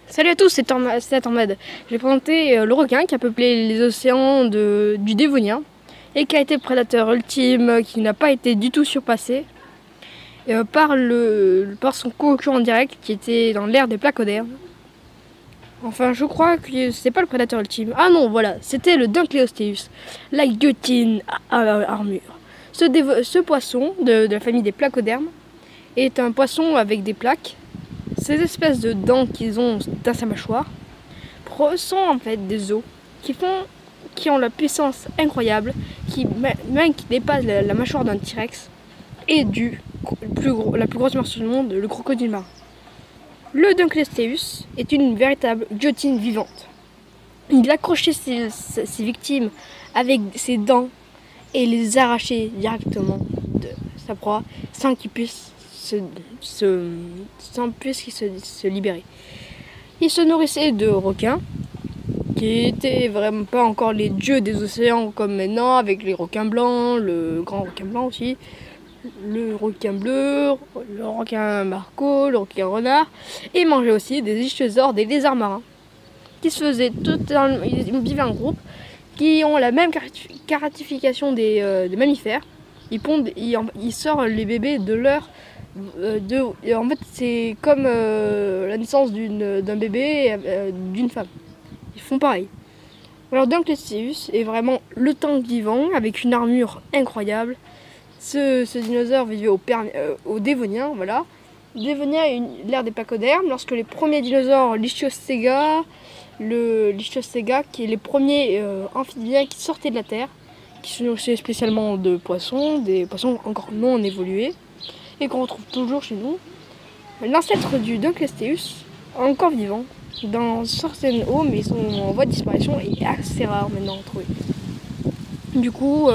Salut à tous, c'est Ahmed. Je vais présenter le requin qui a peuplé les océans du Dévonien et qui a été le prédateur ultime, qui n'a pas été du tout surpassé par son concurrent direct qui était dans l'ère des placodermes. Enfin, je crois que c'est pas le prédateur ultime. Ah non, voilà, c'était le Dunkleosteus, la guillotine à armure. Ce poisson de la famille des placodermes est un poisson avec des plaques. Ces espèces de dents qu'ils ont dans sa mâchoire sont en fait des os qui ont la puissance incroyable, qui dépasse la mâchoire d'un T-Rex et la plus grosse morceau du monde, le crocodile marin. Le Dunkleosteus est une véritable guillotine vivante. Il accrochait ses victimes avec ses dents et les arrachait directement de sa proie sans qu'ils puissent se libérer. Il se nourrissait de requins, qui étaient vraiment pas encore les dieux des océans comme maintenant, avec les requins blancs, le grand requin blanc aussi, le requin bleu, le requin marco, le requin renard, et il mangeait aussi des ichthyosaures, des lézards marins, qui se faisaient totalement, ils vivaient en groupe, qui ont la même caractéristification des mammifères. Ils sortent les bébés de leur en fait, c'est comme la naissance d'un bébé d'une femme. Ils font pareil. Alors Dunkleosteus est vraiment le tank vivant avec une armure incroyable. Ce dinosaure vivait au Dévonien, voilà. Le Dévonien est l'ère des placodermes. Lorsque les premiers dinosaures, l'Ichthyostega, qui est les premiers amphibiens qui sortaient de la terre, qui se nourrissaient spécialement de poissons, des poissons encore non évolués, et qu'on retrouve toujours chez nous. L'ancêtre du Dunkleosteus, encore vivant, dans certaines eaux, mais ils sont en voie de disparition et assez rare maintenant à trouver. Du coup,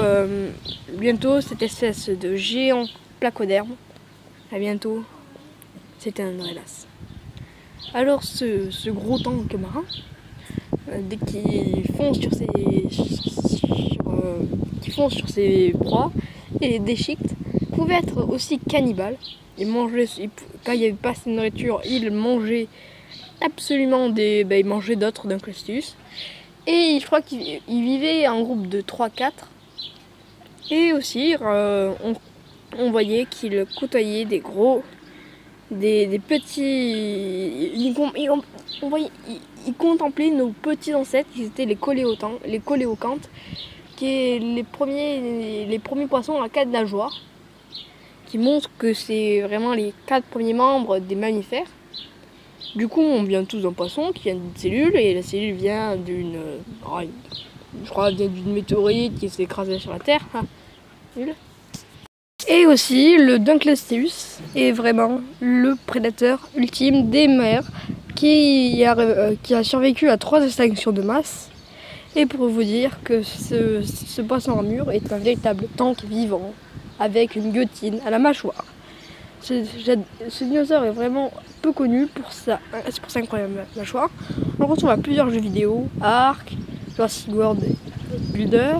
bientôt cette espèce de géant placoderme, à bientôt, c'était un hélas. Alors ce gros tank marin, dès qu'il fonce sur ses proies et les déchiquette, pouvait être aussi cannibale. Quand il n'y avait pas assez de nourriture, il mangeait absolument il mangeait d'autres Dunkleosteus. Et je crois qu'il vivait en groupe de 3-4. Et aussi, on voyait qu'il côtoyait des petits. Il contemplait nos petits ancêtres qui étaient les coléocantes, qui est les premiers poissons à 4 nageoires, qui montre que c'est vraiment les 4 premiers membres des mammifères. Du coup, on vient tous d'un poisson qui vient d'une cellule, et la cellule vient d'une météorite qui s'est écrasée sur la Terre. Et aussi, le Dunkleosteus est vraiment le prédateur ultime des mers qui a survécu à 3 extinctions de masse. Et pour vous dire que ce poisson armure est un véritable tank vivant, avec une guillotine à la mâchoire. Ce dinosaure est vraiment peu connu pour sa incroyable mâchoire. On le retrouve à plusieurs jeux vidéo, Ark, Jurassic World Builder,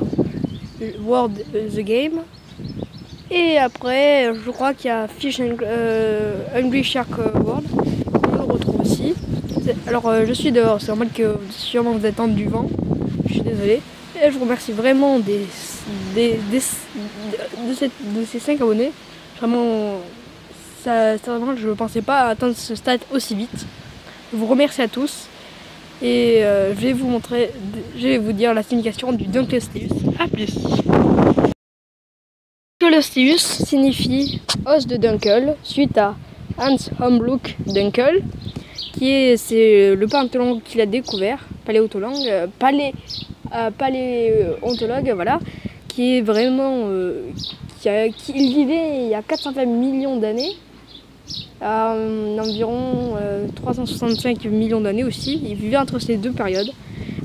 World the Game. Et après, je crois qu'il y a Hungry Shark World, on le retrouve aussi. Alors je suis dehors, c'est normal que sûrement vous attendez du vent, je suis désolée. Et je vous remercie vraiment de ces 5 abonnés. Vraiment, vraiment, je ne pensais pas atteindre ce stade aussi vite. Je vous remercie à tous. Et je vais vous dire la signification du Dunkleosteus. A plus. Dunkleosteus signifie os de Dunkel, suite à Hans Humboldt Dunkel, c'est le paléontologue qui l'a découvert, paléontologue, voilà, qui est vraiment, il vivait il y a 420 millions d'années, à environ 365 millions d'années aussi. Il vivait entre ces deux périodes,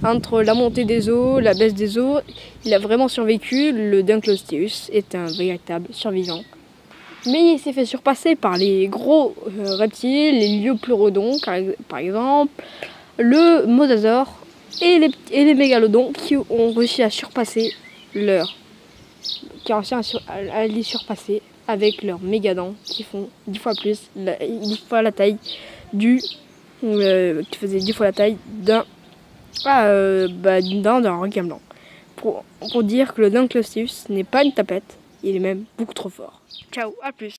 entre la montée des eaux, la baisse des eaux. Il a vraiment survécu. Le Dunkleosteus est un véritable survivant. Mais il s'est fait surpasser par les gros reptiles, les liopleurodons par exemple, le mosasaure et les mégalodons qui ont réussi à les surpasser avec leurs mégadents qui font 10 fois la taille du qui faisait 10 fois la taille d'un requin blanc. Pour dire que le Dunkleosteus n'est pas une tapette, il est même beaucoup trop fort. Ciao, à plus.